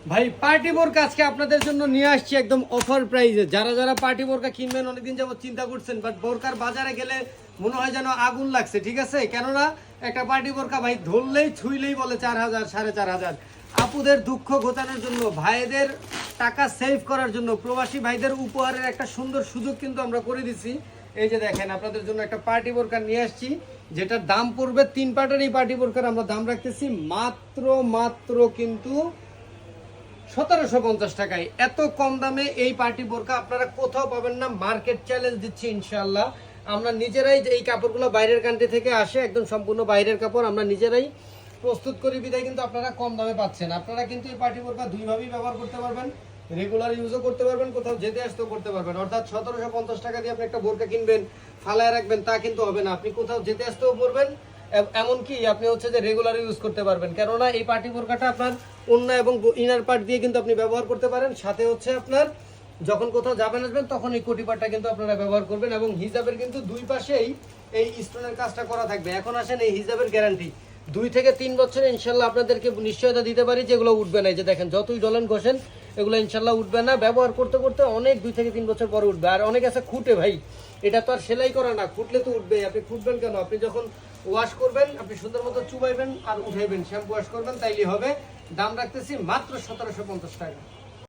ভাই পার্টি বোরকা আজকে আপনাদের জন্য নিয়ে আসছি একদম অফার প্রাইসে। যারা যারা পার্টি বোরকা কিনবেন অনেকদিন যাবত চিন্তা করছেন, বাট বোরকার বাজারে গেলে মনে হয় যেন আগুন লাগছে, ঠিক আছে? কেননা একটা পার্টি বোরকা ভাই ধরলেই ছুঁইলেই বলে 4,000 4,500। আপুদের দুঃখ ঘোচানোর জন্য, ভাইদের টাকা সেভ করার জন্য, প্রবাসী ভাইদের উপহারের একটা সুন্দর সুযোগ কিন্তু আমরা করে দিচ্ছি। এই যে দেখেন, আপনাদের জন্য একটা পার্টি বোরকা নিয়ে আসছি, যেটার দাম পড়বে 3 পার্টের এই পার্টি বোরকার আমরা দাম রাখতেছি মাত্র কিন্তু 1750 টাকায়। এত কম দামে এই পার্টি বোরকা আপনারা কোথাও পাবেন না। মার্কেট চ্যালেঞ্জ দিচ্ছি ইনশাআল্লাহ। আমরা নিজেরাই এই কাপড়গুলো বাইরের কান্ট্রি থেকে আসে, একদম সম্পূর্ণ বাইরের কাপড়, আমরা নিজেরাই প্রস্তুত করি বিধায় কিন্তু আপনারা কম দামে পাচ্ছেন। আপনারা কিন্তু এই পার্টি বোরকা দুইভাবেই ব্যবহার করতে পারবেন, রেগুলার ইউজও করতে পারবেন, কোথাও যেতে আসতেও করতে পারবেন। অর্থাৎ 1750 টাকা দিয়ে আপনি একটা বোরকা কিনবেন, ফালায় রাখবেন, তা কিন্তু হবে না। আপনি কোথাও যেতে আসতেও পরবেন, এমনকি আপনি হচ্ছে যে রেগুলার ইউজ করতে পারবেন। কেননা এই পার্টি বোরকাটা আপনার ওড়না এবং ইনার পার্ট দিয়ে কিন্তু আপনি ব্যবহার করতে পারেন। সাথে হচ্ছে আপনার যখন কোথাও যাবেন আসবেন তখন এই কোটি পাটটা কিন্তু আপনারা ব্যবহার করবেন। এবং হিজাবের কিন্তু দুই পাশেই এই স্টোনের কাজটা করা থাকবে। এখন আসেন এই হিজাবের গ্যারান্টি 2 থেকে 3 বছরে ইনশাল্লাহ আপনাদেরকে নিশ্চয়তা দিতে পারি যেগুলো উঠবে না। এই যে দেখেন, যতই ডলেন ঘষেন এগুলো ইনশাল্লাহ উঠবে না। ব্যবহার করতে করতে অনেক 2 থেকে 3 বছর পরে উঠবে। আর অনেক আছে খুঁটে, ভাই এটা তো আর সেলাই করা না, খুঁটলে তো উঠবে। আপনি খুঁটবেন কেন? আপনি যখন ওয়াশ করবেন আপনি সুন্দর মতো চুবাইবেন আর উঠাইবেন, শ্যাম্পু ওয়াশ করবেন, তাইলে হবে। দাম রাখতেছি মাত্র 1750 টাকা।